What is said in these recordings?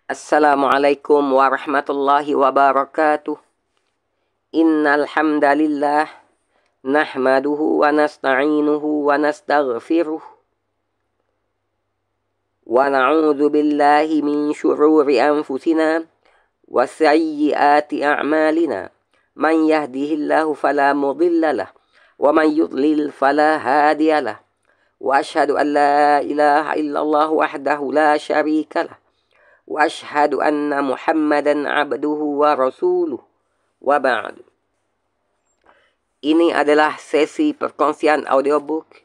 Assalamualaikum warahmatullahi wabarakatuh. Innal hamdalillah nahmaduhu wa nasta'inuhu wa nastaghfiruh wa na'udzu billahi min syururi anfusina wa sayyiati a'malina. Man yahdihillahu fala mudilla lah wa man yudlil fala hadiyalah. Wa asyhadu an la ilaha illallah wahdahu la syarika lah. Wa asyhadu anna Muhammadan abduhu wa rasuluh wa ba'du. Ini adalah sesi perkongsian audiobook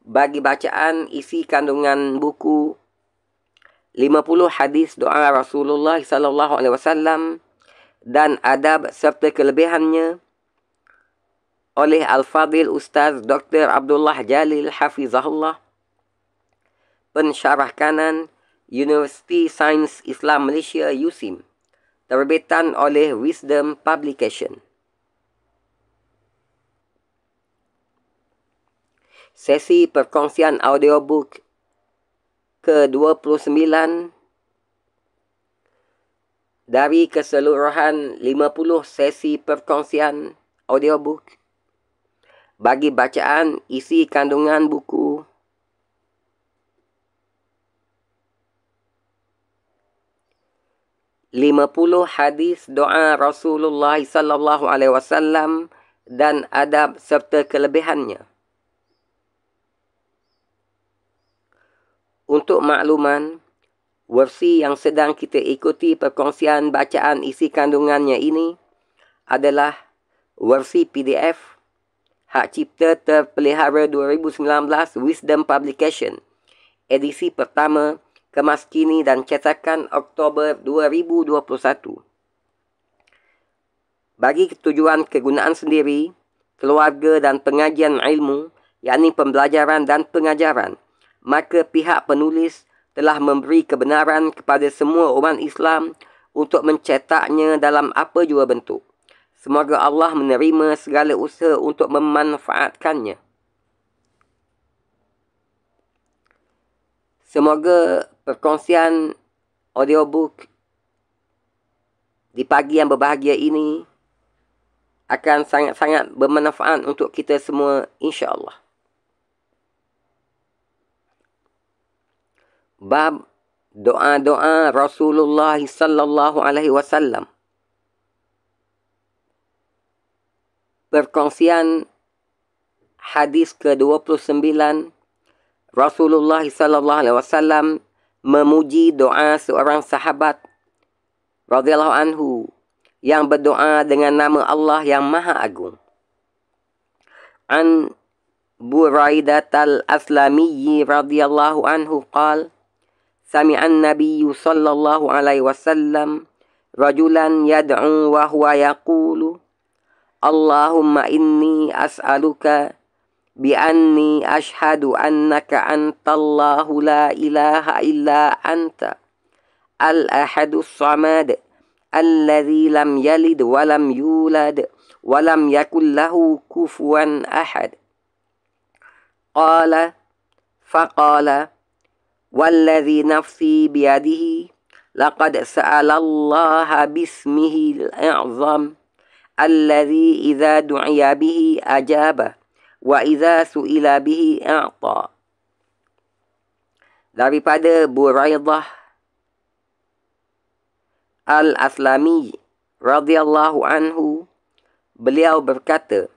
bagi bacaan isi kandungan buku 50 hadis doa Rasulullah sallallahu alaihi wasallam dan adab serta kelebihannya oleh Al-Fadhil Ustaz Dr. Abdullah Jalil Hafizahullah, pensyarah kanan Universiti Sains Islam Malaysia USIM, terbitan oleh Wisdom Publication. Sesi perkongsian audiobook ke-29 dari keseluruhan 50 sesi perkongsian audiobook bagi bacaan isi kandungan buku "50 hadis doa Rasulullah sallallahu alaihi wasallam dan adab serta kelebihannya". Untuk makluman, versi yang sedang kita ikuti perkongsian bacaan isi kandungannya ini adalah versi PDF Hak Cipta Terpelihara 2019 Wisdom Publication, edisi pertama, kemas kini dan cetakan Oktober 2021. Bagi tujuan kegunaan sendiri, keluarga dan pengajian ilmu, yakni pembelajaran dan pengajaran, maka pihak penulis telah memberi kebenaran kepada semua umat Islam untuk mencetaknya dalam apa jua bentuk. Semoga Allah menerima segala usaha untuk memanfaatkannya. Semoga perkongsian audiobook di pagi yang berbahagia ini akan sangat-sangat bermanfaat untuk kita semua, insya-Allah. Bab doa-doa Rasulullah sallallahu alaihi wasallam. Perkongsian hadis ke-29, Rasulullah sallallahu alaihi wasallam memuji doa seorang sahabat radhiyallahu anhu yang berdoa dengan nama Allah yang Maha Agung. An Buraidah al-Aslami radhiyallahu anhu qala sami'an nabiyyu sallallahu alaihi wasallam rajulan yad'u wa huwa yaqulu Allahumma inni as'aluka bi anni ashhadu annaka antallahu la ilaha illa anta al-ahadus samad alladhi lam yalid wa lam yulad wa lam yakul lahu kufuwan ahad. Qala faqala والذي نفسي بيده لقد سأل الله باسمه الأعظم الذي إذا دعي به أجاب وإذا سئل به أعطى. Daripada Buraidah al-Aslami radhiyallahu anhu, beliau berkata,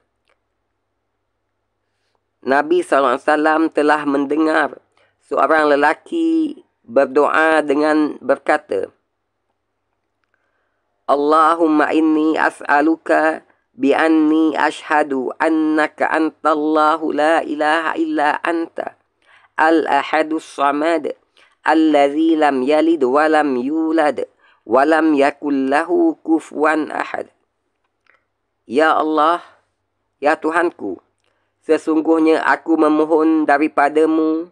Nabi SAW telah mendengar seorang lelaki berdoa dengan berkata, Allahumma inni as'aluka bi anni ashhadu annaka antallahu la ilaha illa anta al-ahadus samad alladhi lam yalid wa lam yulad wa lam yakul lahu kufuwan ahad. Ya Allah, ya Tuhanku, sesungguhnya aku memohon daripadamu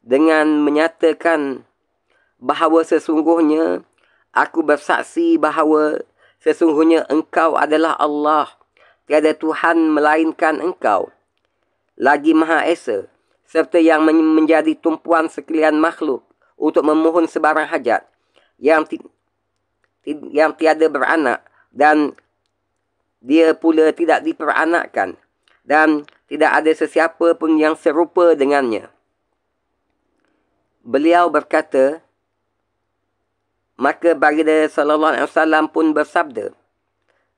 dengan menyatakan bahawa sesungguhnya aku bersaksi bahawa sesungguhnya Engkau adalah Allah, tiada Tuhan melainkan Engkau, lagi Maha Esa, serta yang menjadi tumpuan sekalian makhluk untuk memohon sebarang hajat, yang tiada beranak dan dia pula tidak diperanakkan, dan tidak ada sesiapa pun yang serupa dengannya. Beliau berkata, maka baginda sallallahu alaihi wasallam pun bersabda,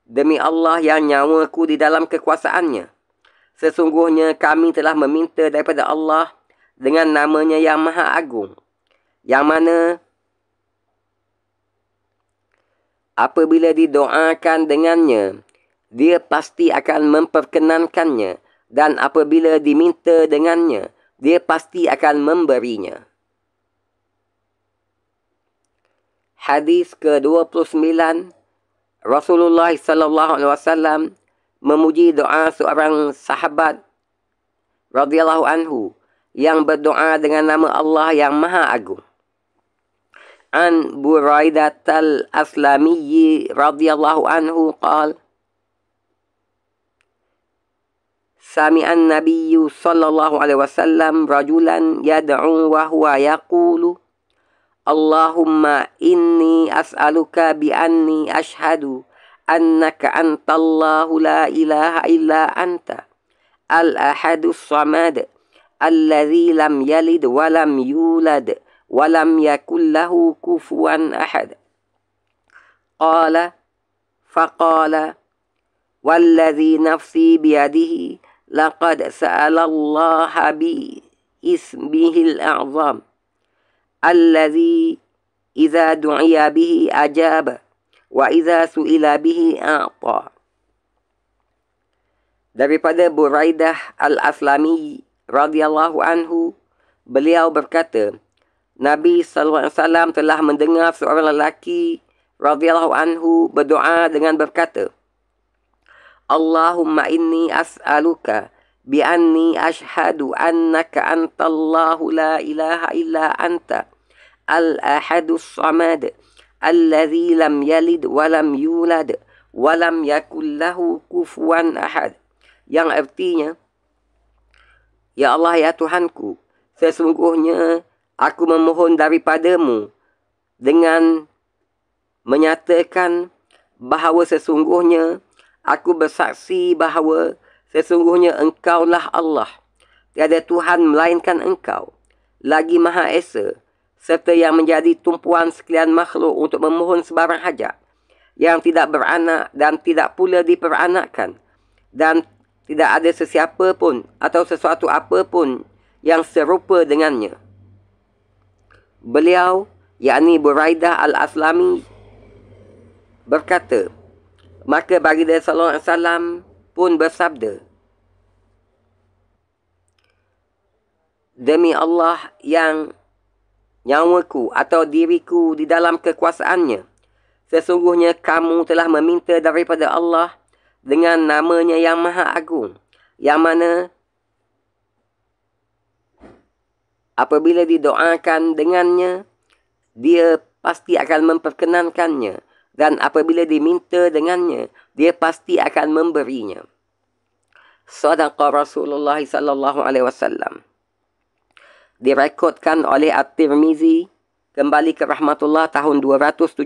demi Allah yang nyawaku di dalam kekuasaannya, sesungguhnya kami telah meminta daripada Allah dengan namanya yang Maha Agung, yang mana apabila didoakan dengannya, dia pasti akan memperkenankannya, dan apabila diminta dengannya, dia pasti akan memberinya. Hadis ke-29, Rasulullah sallallahu alaihi wasallam memuji doa seorang sahabat radhiyallahu anhu yang berdoa dengan nama Allah yang Maha Agung. An Buraidah al-Aslami radhiyallahu anhu qala Sami'an Nabiyyu sallallahu alaihi wasallam rajulan yad'u wa huwa yaqulu Allahumma inni as'aluka bi anni ashhadu annaka antallahu la ilaha illa anta al-ahadus samad alladzi lam yalid wa lam yulad wa lam yakul lahu kufuwan ahad. Qala faqala walladzi nafsi biyadihi laqad sa'ala Allah bi ismihil a'zam alladzi idza du'iya bihi ajaba wa idza su'ila bihi a'ta. Daripada Buraidah al-Aslami radhiyallahu anhu, beliau berkata, Nabi sallallahu alaihi wasallam telah mendengar seorang lelaki radhiyallahu anhu berdoa dengan berkata, Allahumma inni as'aluka bi anni ashhadu annaka antallahu la ilaha illa anta al-ahadus samad alladzi lam yalid wa lam yulad wa lam yakul lahu kufuwan ahad. Yang artinya, ya Allah ya Tuhanku, sesungguhnya aku memohon daripadamu dengan menyatakan bahawa sesungguhnya aku bersaksi bahawa sesungguhnya Engkaulah Allah, tiada Tuhan melainkan Engkau, lagi Maha Esa, serta yang menjadi tumpuan sekalian makhluk untuk memohon sebarang hajat, yang tidak beranak dan tidak pula diperanakkan, dan tidak ada sesiapa pun atau sesuatu apa pun yang serupa dengannya. Beliau, yakni Buraidah al-Aslami, berkata, maka baginda sallallahu alaihi wasallam pun bersabda, demi Allah yang nyawaku atau diriku di dalam kekuasaannya, sesungguhnya kamu telah meminta daripada Allah dengan namanya yang Maha Agung, yang mana apabila didoakan dengannya, dia pasti akan memperkenankannya, dan apabila diminta dengannya, dia pasti akan memberinya. Sadaqa Rasulullah sallallahu alaihi wasallam. Direkodkan oleh At-Tirmizi kembali ke rahmatullah tahun 279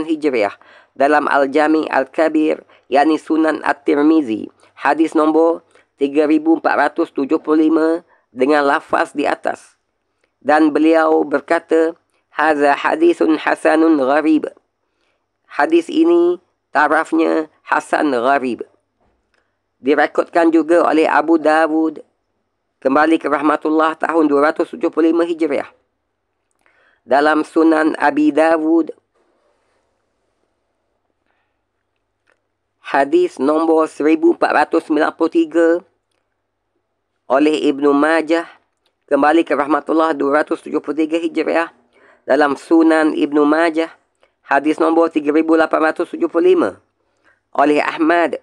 Hijriah dalam Al-Jami' Al-Kabir, yakni Sunan At-Tirmizi, hadis nombor 3475 dengan lafaz di atas. Dan beliau berkata, Haza hadisun hasanun gharib. Hadis ini tarafnya hasan gharib. Direkodkan juga oleh Abu Dawud kembali ke rahmatullah tahun 275 Hijriah dalam Sunan Abi Dawud hadis nombor 1493 oleh Ibnu Majah kembali ke rahmatullah 273 Hijriah dalam Sunan Ibnu Majah hadis nombor 3875 oleh Ahmad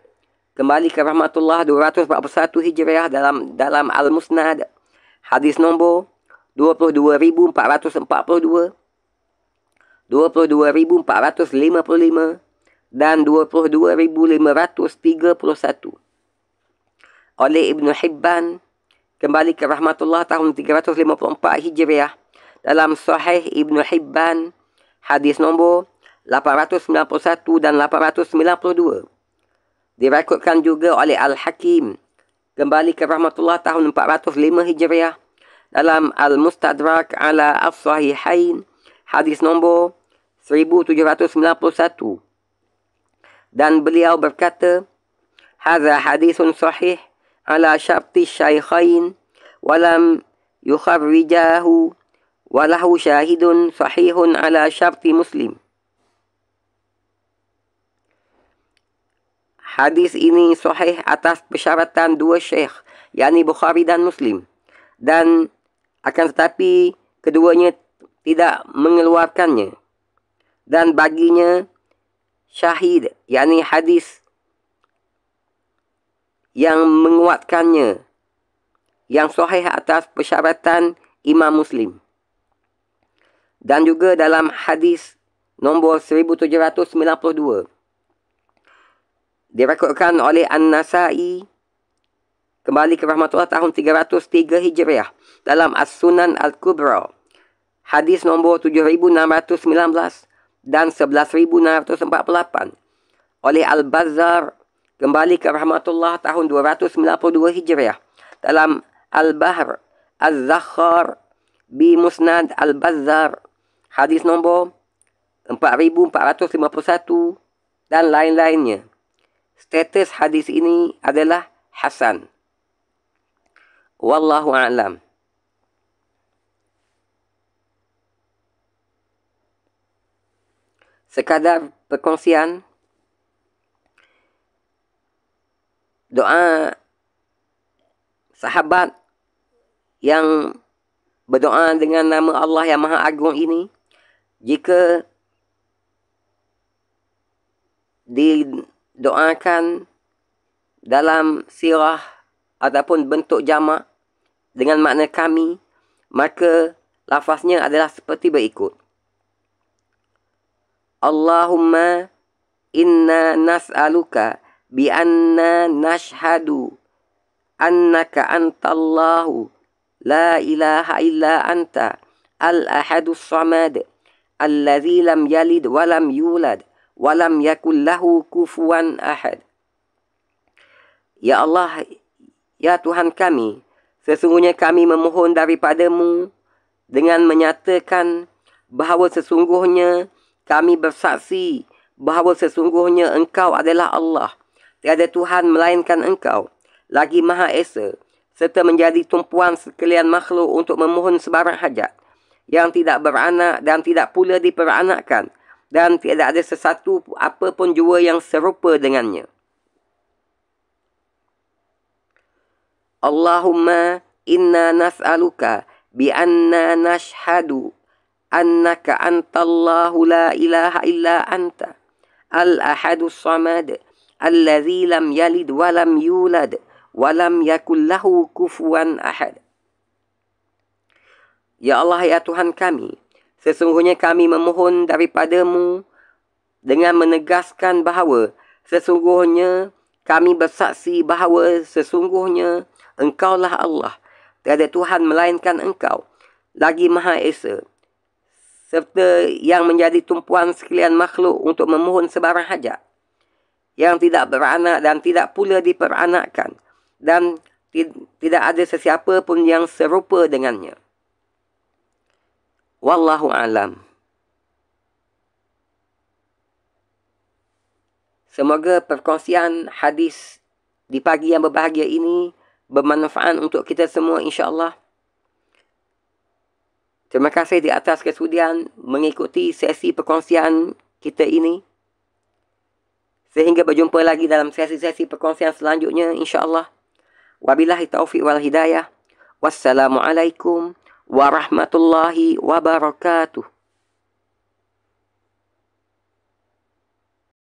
kembali ke rahmatullah 241 Hijriah dalam Al-Musnad hadis nombor 22.442, 22.455 dan 22.531 oleh Ibnu Hibban kembali ke rahmatullah tahun 354 Hijriah dalam Sahih Ibnu Hibban hadis nombor 891 dan 892. Direkodkan juga oleh Al-Hakim kembali ke rahmatullah tahun 405 Hijriah dalam Al-Mustadrak ala As-Sahihain hadis nombor 1791. Dan beliau berkata, hadza hadisun sahih ala syarti syaikhain walam yukharrijahu walahu syahidun sahihun ala syarti Muslim. Hadis ini sahih atas persyaratan dua syekh, yakni Bukhari dan Muslim. Dan akan tetapi keduanya tidak mengeluarkannya. Dan baginya syahid, yakni hadis yang menguatkannya, yang sahih atas persyaratan Imam Muslim. Dan juga dalam hadis nombor 1792 direkodkan oleh An-Nasai kembali ke rahmatullah tahun 303 Hijriah dalam As-Sunan Al-Kubra hadis nombor 7619 dan 11648 oleh Al-Bazzar kembali ke rahmatullah tahun 292 Hijriah dalam Al-Bahr Az-Zakhar bi Musnad Al-Bazzar hadis nombor 4451 dan lain-lainnya. Status hadis ini adalah hasan. Wallahu a'lam. Sekadar perkongsian doa sahabat yang berdoa dengan nama Allah yang Maha Agung ini, jika didoakan dalam sirah ataupun bentuk jamak dengan makna kami, maka lafaznya adalah seperti berikut. Allahumma inna nas'aluka bi anna nashhadu annaka antallahu la ilaha illa anta al-ahadus samad alladzi lam yalid wa lam yulad wa lam yakul lahu kufuwan ahad. Ya Allah, ya Tuhan kami, sesungguhnya kami memohon daripadamu dengan menyatakan bahawa sesungguhnya kami bersaksi bahawa sesungguhnya Engkau adalah Allah. Tiada Tuhan melainkan Engkau, lagi Maha Esa, serta menjadi tumpuan sekalian makhluk untuk memohon sebarang hajat, yang tidak beranak dan tidak pula diperanakkan, dan tiada ada sesuatu apapun jua yang serupa dengannya. Allahumma inna nas'aluka bi anna nashhadu annaka antallahu la ilaha illa anta al-ahadus samad alladzi lam yalid wa lam yulad wa lam yakul lahu kufuwan ahad. Ya Allah, ya Tuhan kami, sesungguhnya kami memohon daripadamu dengan menegaskan bahawa sesungguhnya kami bersaksi bahawa sesungguhnya Engkaulah Allah, tiada Tuhan melainkan Engkau, lagi Maha Esa, serta yang menjadi tumpuan sekalian makhluk untuk memohon sebarang hajat, yang tidak beranak dan tidak pula diperanakkan, dan tidak ada sesiapa pun yang serupa dengannya. Wallahu a'lam. Semoga perkongsian hadis di pagi yang berbahagia ini bermanfaat untuk kita semua, insya-Allah. Terima kasih di atas kesudian mengikuti sesi perkongsian kita ini. Sehingga berjumpa lagi dalam sesi-sesi perkongsian selanjutnya, insya-Allah. Wabillahi taufiq wal hidayah. Wassalamualaikum warahmatullahi wabarakatuh.